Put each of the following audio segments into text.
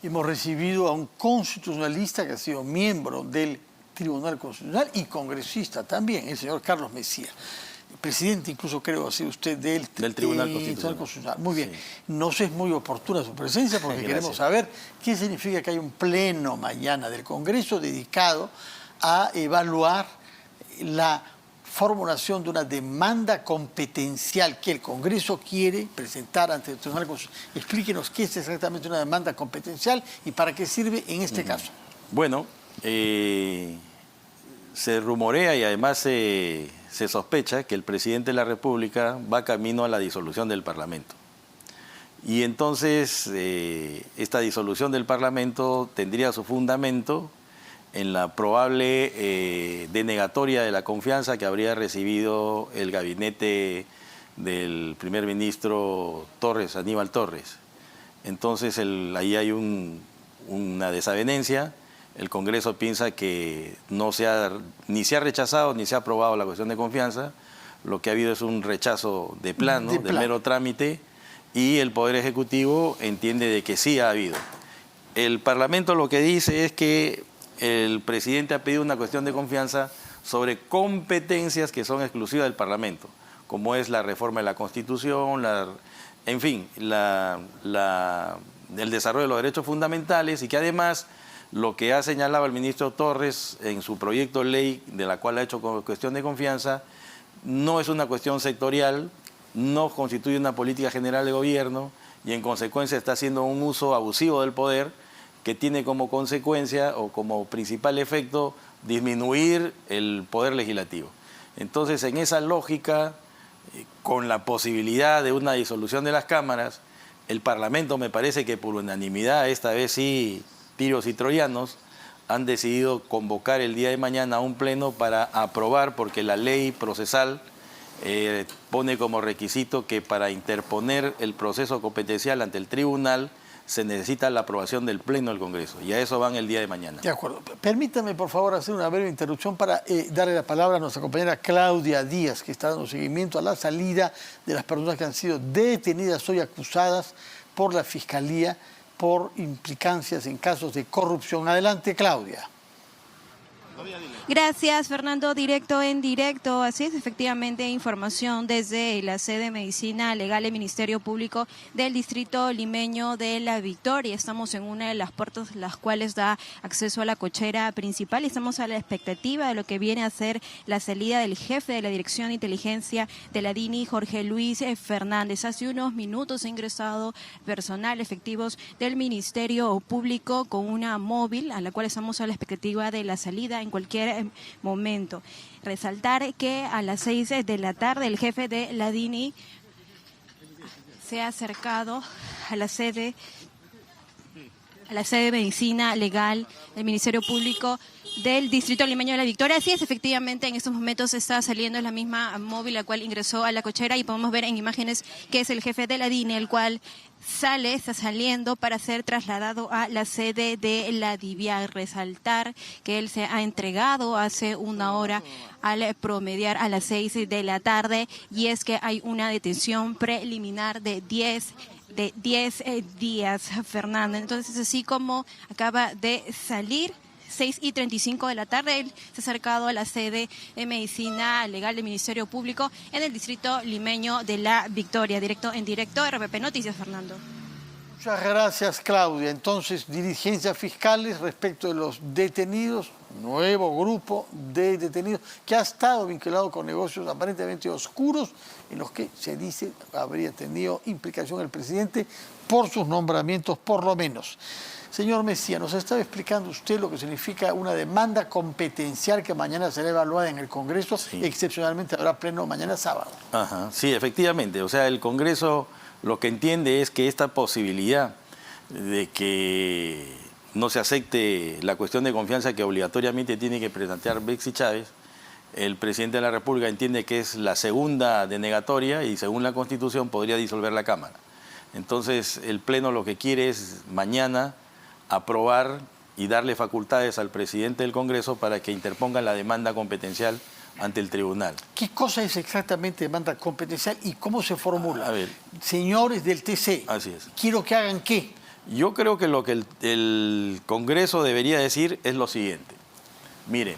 Hemos recibido a un constitucionalista que ha sido miembro del Tribunal Constitucional y congresista también, el señor Carlos Messía. Presidente, incluso creo ha sido usted del Tribunal Constitucional. Muy bien. Sí. Nos es muy oportuna su presencia porque queremos saber qué significa que hay un pleno mañana del Congreso dedicado a evaluar la formulación de una demanda competencial que el Congreso quiere presentar ante el Tribunal Constitucional. Explíquenos qué es exactamente una demanda competencial y para qué sirve en este caso. Bueno, se rumorea y además se sospecha que el presidente de la República va camino a la disolución del Parlamento. Y entonces esta disolución del Parlamento tendría su fundamento en la probable denegatoria de la confianza que habría recibido el gabinete del primer ministro Torres, Aníbal Torres. Entonces ahí hay una desavenencia. El Congreso piensa que ni se ha rechazado ni se ha aprobado la cuestión de confianza. Lo que ha habido es un rechazo de plano, de mero trámite, y el Poder Ejecutivo entiende de que sí ha habido. El Parlamento lo que dice es que el presidente ha pedido una cuestión de confianza sobre competencias que son exclusivas del Parlamento, como es la reforma de la Constitución, en fin, el desarrollo de los derechos fundamentales, y que además lo que ha señalado el ministro Torres en su proyecto de ley, de la cual ha hecho cuestión de confianza, no es una cuestión sectorial, no constituye una política general de gobierno y en consecuencia está haciendo un uso abusivo del poder que tiene como consecuencia o como principal efecto disminuir el poder legislativo. Entonces, en esa lógica, con la posibilidad de una disolución de las cámaras, el Parlamento, me parece que por unanimidad, esta vez sí, tiros y troyanos, han decidido convocar el día de mañana a un pleno para aprobar, porque la ley procesal pone como requisito que para interponer el proceso competencial ante el tribunal se necesita la aprobación del Pleno del Congreso, y a eso van el día de mañana. De acuerdo. Permítame, por favor, hacer una breve interrupción para darle la palabra a nuestra compañera Claudia Díaz, que está dando seguimiento a la salida de las personas que han sido detenidas hoy acusadas por la Fiscalía por implicancias en casos de corrupción. Adelante, Claudia. Gracias, Fernando. Directo en directo. Así es, efectivamente, información desde la sede de Medicina Legal del Ministerio Público del Distrito Limeño de La Victoria. Estamos en una de las puertas las cuales da acceso a la cochera principal y estamos a la expectativa de lo que viene a ser la salida del jefe de la Dirección de Inteligencia de la DINI, Jorge Luis Fernández. Hace unos minutos ha ingresado personal efectivos del Ministerio Público con una móvil a la cual estamos a la expectativa de la salida en cualquier momento. Resaltar que a las 6 de la tarde el jefe de la DINI se ha acercado a la sede de Medicina Legal del Ministerio Público del Distrito Limeño de La Victoria. Así es, efectivamente, en estos momentos está saliendo la misma móvil la cual ingresó a la cochera y podemos ver en imágenes que es el jefe de la DINI, el cual está saliendo para ser trasladado a la sede de la DIVIAC. Resaltar que él se ha entregado hace una hora al promediar a las 6 de la tarde y es que hay una detención preliminar de 10 días, Fernando. Entonces, así como acaba de salir, 6:35 de la tarde, él se ha acercado a la sede de Medicina Legal del Ministerio Público en el Distrito Limeño de La Victoria. Directo en directo, RPP Noticias, Fernando. Muchas gracias, Claudia. Entonces, diligencias fiscales respecto de los detenidos, nuevo grupo de detenidos que ha estado vinculado con negocios aparentemente oscuros en los que se dice habría tenido implicación el presidente por sus nombramientos, por lo menos. Señor Messía, nos estaba explicando usted lo que significa una demanda competencial que mañana será evaluada en el Congreso. Sí. Excepcionalmente habrá pleno mañana sábado. Ajá, sí, efectivamente. O sea, el Congreso lo que entiende es que esta posibilidad de que no se acepte la cuestión de confianza que obligatoriamente tiene que plantear Bexy Chávez, el presidente de la República entiende que es la segunda denegatoria y según la Constitución podría disolver la Cámara. Entonces, el Pleno lo que quiere es mañana aprobar y darle facultades al presidente del Congreso para que interponga la demanda competencial ante el tribunal. ¿Qué cosa es exactamente demanda competencial y cómo se formula? A ver. Señores del TC, así es. ¿Quiero que hagan qué? Yo creo que lo que el Congreso debería decir es lo siguiente. Miren,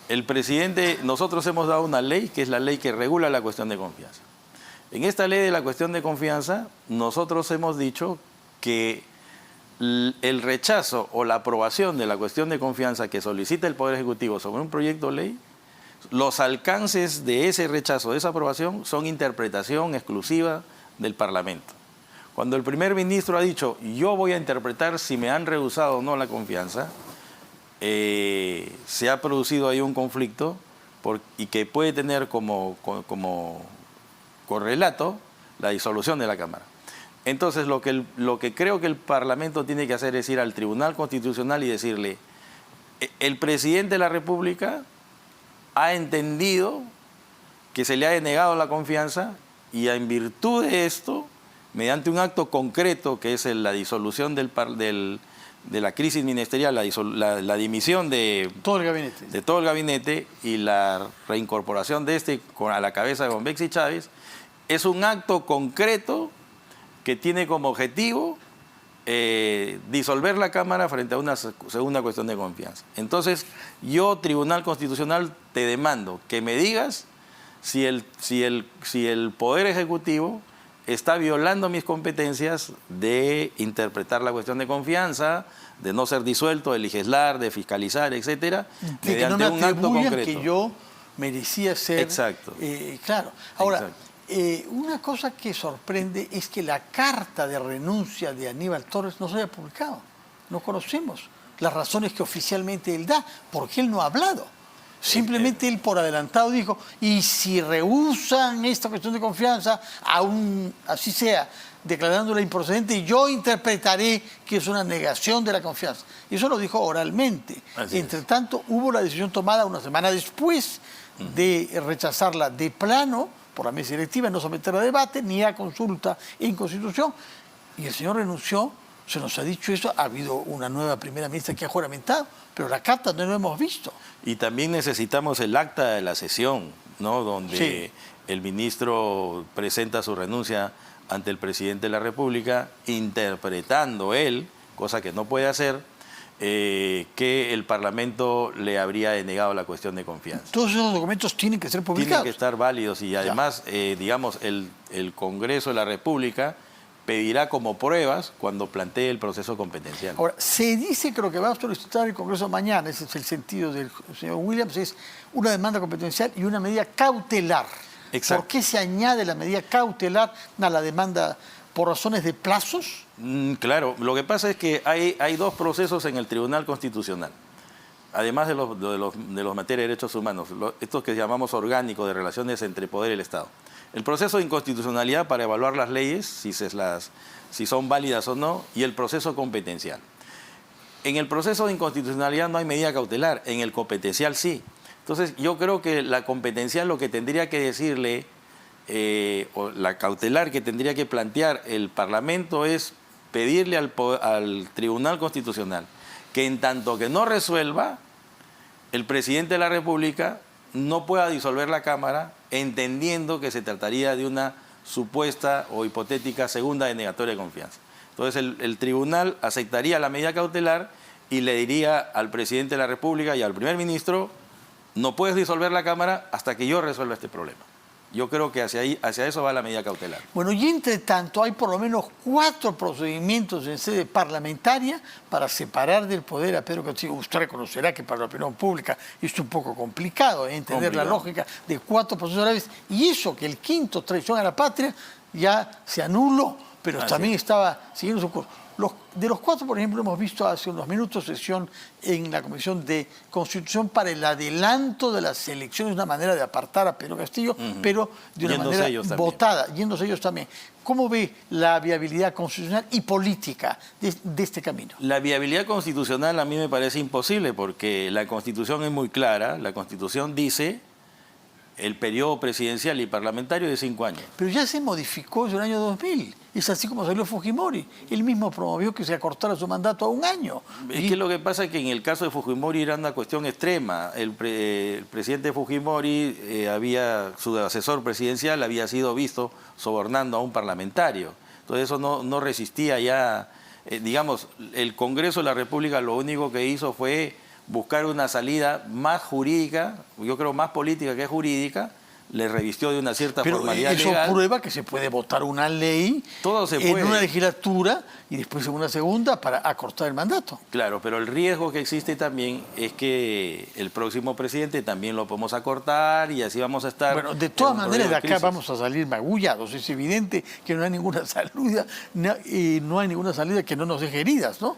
el presidente, nosotros hemos dado una ley que es la ley que regula la cuestión de confianza. En esta ley de la cuestión de confianza, nosotros hemos dicho que el rechazo o la aprobación de la cuestión de confianza que solicita el Poder Ejecutivo sobre un proyecto de ley, los alcances de ese rechazo, de esa aprobación, son interpretación exclusiva del Parlamento. Cuando el primer ministro ha dicho, yo voy a interpretar si me han rehusado o no la confianza, se ha producido ahí un conflicto y que puede tener como correlato la disolución de la Cámara. Entonces, lo que creo que el Parlamento tiene que hacer es ir al Tribunal Constitucional y decirle, el presidente de la República ha entendido que se le ha denegado la confianza y en virtud de esto, mediante un acto concreto que es la disolución de la crisis ministerial, la dimisión de todo el gabinete. De todo el gabinete y la reincorporación de a la cabeza de Bonvexy Chávez, es un acto concreto que tiene como objetivo disolver la Cámara frente a una segunda cuestión de confianza. Entonces, yo, Tribunal Constitucional, te demando que me digas si el Poder Ejecutivo está violando mis competencias de interpretar la cuestión de confianza, de no ser disuelto, de legislar, de fiscalizar, etcétera, mediante un acto concreto. Que yo merecía ser... Exacto. Claro. Ahora, exacto. Una cosa que sorprende es que la carta de renuncia de Aníbal Torres no se haya publicado. No conocemos las razones que oficialmente él da, porque él no ha hablado. Simplemente él por adelantado dijo, y si rehusan esta cuestión de confianza, aún así sea, declarándola improcedente, yo interpretaré que es una negación de la confianza. Y eso lo dijo oralmente. Entre tanto, hubo la decisión tomada una semana después de rechazarla de plano por la mesa directiva, no someterla a debate ni a consulta en Constitución. Y el señor renunció, se nos ha dicho eso, ha habido una nueva primera ministra que ha juramentado, pero la carta no lo hemos visto. Y también necesitamos el acta de la sesión, ¿no? Donde el ministro presenta su renuncia ante el presidente de la República, interpretando él, cosa que no puede hacer, que el Parlamento le habría denegado la cuestión de confianza. Todos esos documentos tienen que ser publicados. Tienen que estar válidos y además, digamos, el Congreso de la República pedirá como pruebas cuando plantee el proceso competencial. Ahora, se dice que lo que va a solicitar el Congreso mañana, ese es el sentido del señor Williams, es una demanda competencial y una medida cautelar. Exacto. ¿Por qué se añade la medida cautelar a la demanda por razones de plazos? Claro, lo que pasa es que hay dos procesos en el Tribunal Constitucional, además de los materia de derechos humanos, estos que llamamos orgánicos de relaciones entre poder y el Estado. El proceso de inconstitucionalidad para evaluar las leyes, si son válidas o no, y el proceso competencial. En el proceso de inconstitucionalidad no hay medida cautelar, en el competencial sí. Entonces yo creo que la competencial lo que tendría que decirle, o la cautelar que tendría que plantear el Parlamento es pedirle al Tribunal Constitucional que en tanto que no resuelva, el presidente de la República no pueda disolver la Cámara, entendiendo que se trataría de una supuesta o hipotética segunda denegatoria de confianza. Entonces el tribunal aceptaría la medida cautelar y le diría al presidente de la República y al primer ministro, no puedes disolver la Cámara hasta que yo resuelva este problema. Yo creo que hacia eso va la medida cautelar. Bueno, y entre tanto hay por lo menos 4 procedimientos en sede parlamentaria para separar del poder a Pedro Castillo. Usted reconocerá que para la opinión pública es un poco complicado entender la lógica de 4 procesos graves. Y eso, que el quinto, traición a la patria, ya se anuló, pero también estaba siguiendo su curso. De los 4, por ejemplo, hemos visto hace unos minutos sesión en la Comisión de Constitución para el adelanto de las elecciones, una manera de apartar a Pedro Castillo, pero de una manera votada, yéndose ellos también. ¿Cómo ve la viabilidad constitucional y política de este camino? La viabilidad constitucional a mí me parece imposible porque la Constitución es muy clara. La Constitución dice el periodo presidencial y parlamentario de 5 años. Pero ya se modificó desde el año 2000. Es así como salió Fujimori. Él mismo promovió que se acortara su mandato a 1 año. Es que lo que pasa es que en el caso de Fujimori era una cuestión extrema. El presidente Fujimori, su asesor presidencial había sido visto sobornando a un parlamentario. Entonces eso no resistía ya digamos, el Congreso de la República lo único que hizo fue buscar una salida más jurídica, yo creo más política que jurídica, le revistió de una cierta Pero formalidad eso legal. prueba que se puede votar una ley Todo se en puede. una legislatura y después en una segunda para acortar el mandato. Claro, pero el riesgo que existe también es que el próximo presidente también lo podemos acortar y así vamos a estar... Bueno, de en todas un maneras de problema acá crisis. vamos a salir magullados. Es evidente que no hay ninguna salida, no hay ninguna salida que no nos deje heridas, ¿no?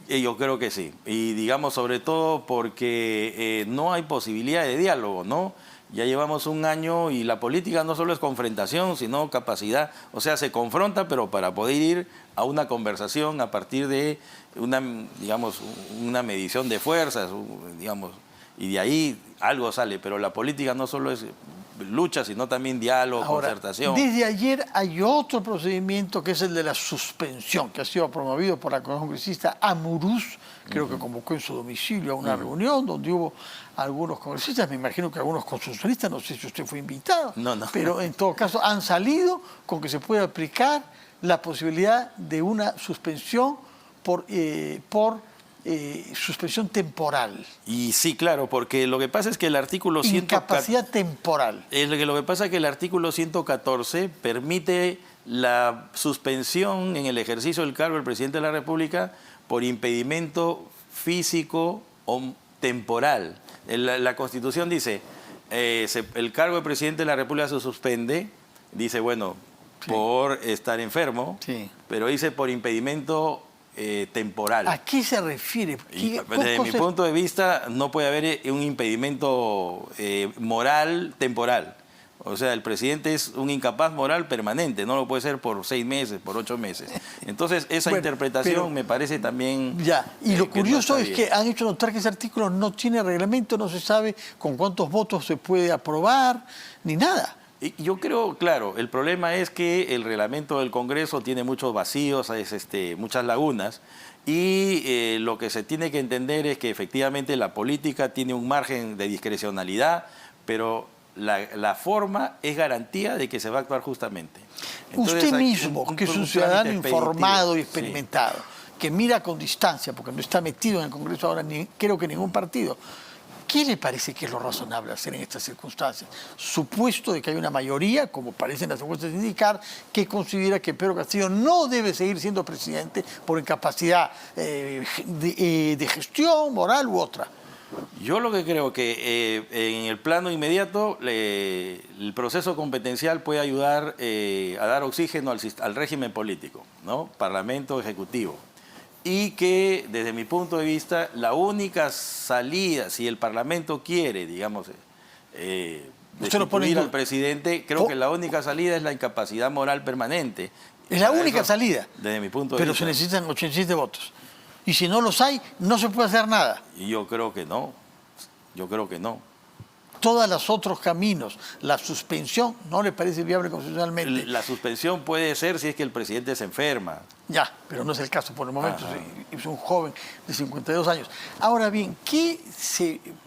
Yo creo que sí. Y digamos sobre todo porque no hay posibilidad de diálogo, ¿no? Ya llevamos un año y la política no solo es confrontación, sino capacidad. O sea, se confronta, pero para poder ir a una conversación a partir de una, digamos, una medición de fuerzas, digamos, y de ahí algo sale. Pero la política no solo es lucha, sino también diálogo, Ahora, concertación. desde ayer hay otro procedimiento que es el de la suspensión, que ha sido promovido por la congresista Amurús, creo que convocó en su domicilio a una reunión donde hubo algunos congresistas, me imagino que algunos constitucionalistas, no sé si usted fue invitado, No. pero en todo caso han salido con que se puede aplicar la posibilidad de una suspensión por suspensión temporal. Y sí, claro, porque lo que pasa es que el artículo 114... Incapacidad temporal. Lo que pasa es que el artículo 114 permite la suspensión en el ejercicio del cargo del presidente de la República por impedimento físico o temporal. La Constitución dice, el cargo del presidente de la República se suspende, dice, bueno, Sí. por estar enfermo, Sí. pero dice por impedimento temporal. ¿A qué se refiere? Y ¿Qué desde mi cosas- punto de vista, no puede haber un impedimento moral temporal. O sea, el presidente es un incapaz moral permanente, no lo puede ser por 6 meses, por 8 meses. Entonces, esa Bueno, interpretación pero- me parece también... Ya, y lo que no curioso está es bien. que han hecho notar que ese artículo no tiene reglamento, no se sabe con cuántos votos se puede aprobar, ni nada. Y yo creo, claro, el problema es que el reglamento del Congreso tiene muchos vacíos, muchas lagunas, y lo que se tiene que entender es que efectivamente la política tiene un margen de discrecionalidad, pero la forma es garantía de que se va a actuar justamente. Entonces, Usted hay mismo, que es un trámite ciudadano expeditivo. informado y Sí. experimentado, que mira con distancia, porque no está metido en el Congreso ahora, ni creo que ningún partido, ¿qué le parece que es lo razonable hacer en estas circunstancias? Supuesto de que hay una mayoría, como parecen las encuestas indicar, que considera que Pedro Castillo no debe seguir siendo presidente por incapacidad de gestión, moral u otra. Yo lo que creo que en el plano inmediato el proceso competencial puede ayudar a dar oxígeno al régimen político, ¿no? Parlamento, Ejecutivo. Y que desde mi punto de vista la única salida, si el Parlamento quiere, digamos, Usted lo pone en destituir al duda. presidente, creo que la única salida es la incapacidad moral permanente. Es la Para única eso, salida. Desde mi punto de Pero vista. se necesitan 87 votos. Y si no los hay, no se puede hacer nada. Y yo creo que no. Yo creo que no. Todos los otros caminos, la suspensión, no le parece viable constitucionalmente. La suspensión puede ser si es que el presidente se enferma. Ya, pero no es el caso por el momento. Ajá. Es un joven de 52 años. Ahora bien, ¿qué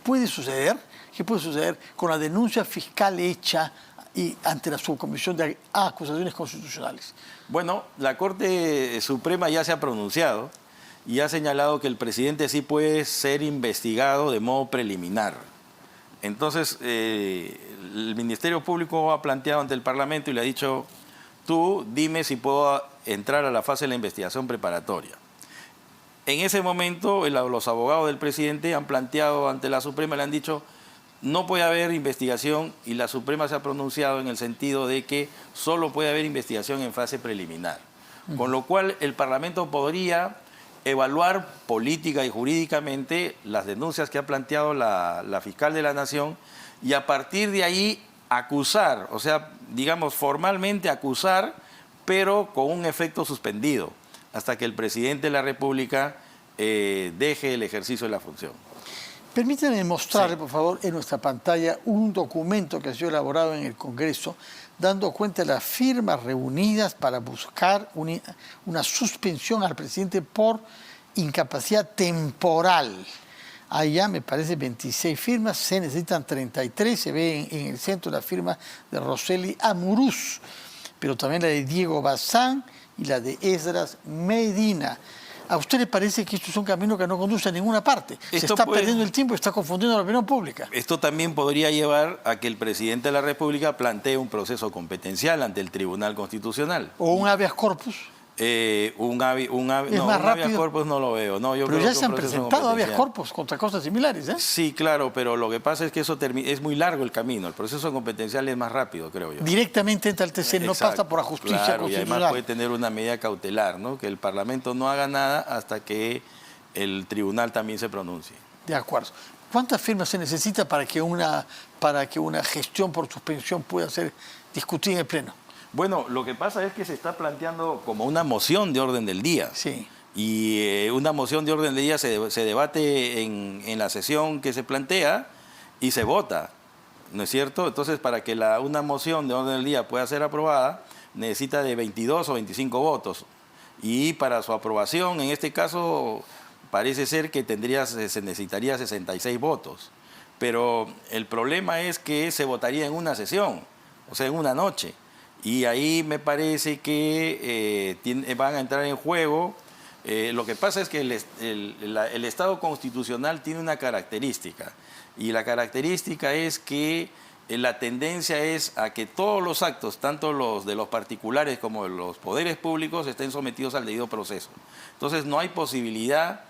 puede suceder? ¿Qué puede suceder con la denuncia fiscal hecha ante la Subcomisión de Acusaciones Constitucionales? Bueno, la Corte Suprema ya se ha pronunciado y ha señalado que el presidente sí puede ser investigado de modo preliminar. Entonces, el Ministerio Público ha planteado ante el Parlamento y le ha dicho, tú dime si puedo entrar a la fase de la investigación preparatoria. En ese momento, los abogados del presidente han planteado ante la Suprema, le han dicho, no puede haber investigación, y la Suprema se ha pronunciado en el sentido de que solo puede haber investigación en fase preliminar. Con lo cual, el Parlamento podría evaluar política y jurídicamente las denuncias que ha planteado la fiscal de la Nación y a partir de ahí acusar, o sea, digamos formalmente acusar, pero con un efecto suspendido, hasta que el presidente de la República deje el ejercicio de la función. Permítanme mostrarle, Sí. por favor, en nuestra pantalla un documento que ha sido elaborado en el Congreso, dando cuenta de las firmas reunidas para buscar una suspensión al presidente por incapacidad temporal. Allá me parece 26 firmas, se necesitan 33, se ve en el centro la firma de Roseli Amurús, pero también la de Diego Bazán y la de Esdras Medina. ¿A usted le parece que esto es un camino que no conduce a ninguna parte? Se está perdiendo el tiempo y está confundiendo a la opinión pública. Esto también podría llevar a que el presidente de la República plantee un proceso competencial ante el Tribunal Constitucional. O un habeas corpus. Un habeas corpus no lo veo. No, pero ya se han presentado habeas corpus contra cosas similares, ¿eh? Sí, claro, pero lo que pasa es que eso es muy largo el camino. El proceso competencial es más rápido, creo yo. Directamente entra al TC, no pasa por la justicia constitucional. Y además puede tener una medida cautelar, ¿no? Que el Parlamento no haga nada hasta que el tribunal también se pronuncie. De acuerdo. ¿Cuántas firmas se necesita para que una gestión por suspensión pueda ser discutida en el Pleno? Bueno, lo que pasa es que se está planteando como una moción de orden del día. Sí. Y una moción de orden del día se debate en la sesión que se plantea y se vota, ¿no es cierto? Entonces, para que una moción de orden del día pueda ser aprobada, necesita de 22 o 25 votos. Y para su aprobación, en este caso, parece ser que se necesitaría 66 votos. Pero el problema es que se votaría en una sesión, o sea, en una noche. Y ahí me parece que van a entrar en juego. Lo que pasa es que el Estado constitucional tiene una característica. Y la característica es que la tendencia es a que todos los actos, tanto los de los particulares como de los poderes públicos, estén sometidos al debido proceso. Entonces no hay posibilidad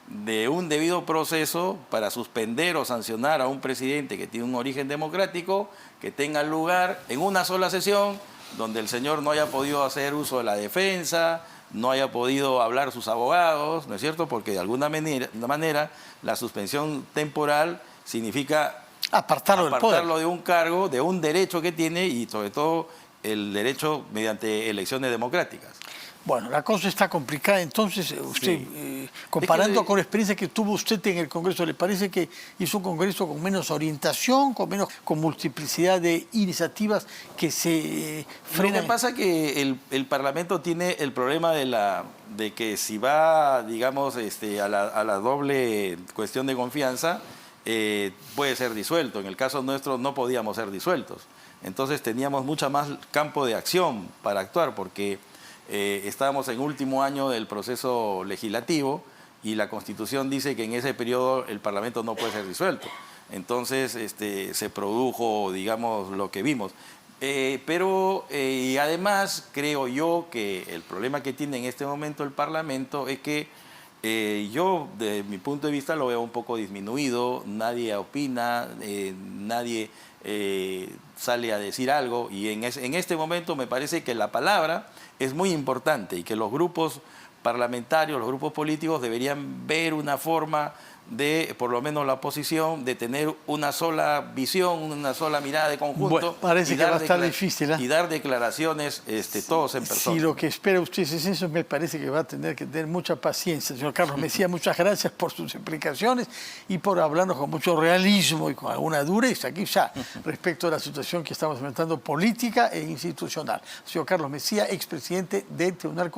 de un debido proceso para suspender o sancionar a un presidente que tiene un origen democrático, que tenga lugar en una sola sesión, donde el señor no haya podido hacer uso de la defensa, no haya podido hablar sus abogados, ¿no es cierto? Porque de alguna manera la suspensión temporal significa apartarlo de un cargo, de un derecho que tiene y sobre todo el derecho mediante elecciones democráticas. Bueno, la cosa está complicada, entonces usted, comparando con la experiencia que tuvo usted en el Congreso, ¿le parece que hizo un Congreso con menos orientación, con multiplicidad de iniciativas que se frenan? Lo que pasa es que el Parlamento tiene el problema de que si va, digamos, a la doble cuestión de confianza, puede ser disuelto. En el caso nuestro no podíamos ser disueltos. Entonces teníamos mucha más campo de acción para actuar, porque estábamos en último año del proceso legislativo y la Constitución dice que en ese periodo el Parlamento no puede ser disuelto. Entonces se produjo, digamos, lo que vimos. Y además creo yo que el problema que tiene en este momento el Parlamento es que yo, de mi punto de vista, lo veo un poco disminuido, nadie opina, nadie sale a decir algo, y en este momento me parece que la palabra es muy importante y que los grupos parlamentarios, los grupos políticos deberían ver una forma de, por lo menos la oposición, de tener una sola visión, una sola mirada de conjunto. Bueno, parece que va a estar difícil, ¿eh? Y dar declaraciones todos en persona. Si lo que espera usted es eso, me parece que va a tener que tener mucha paciencia. Señor Carlos Messía, muchas gracias por sus explicaciones y por hablarnos con mucho realismo y con alguna dureza, quizá, respecto a la situación que estamos enfrentando política e institucional. Señor Carlos Messía, expresidente del Tribunal Constitucional.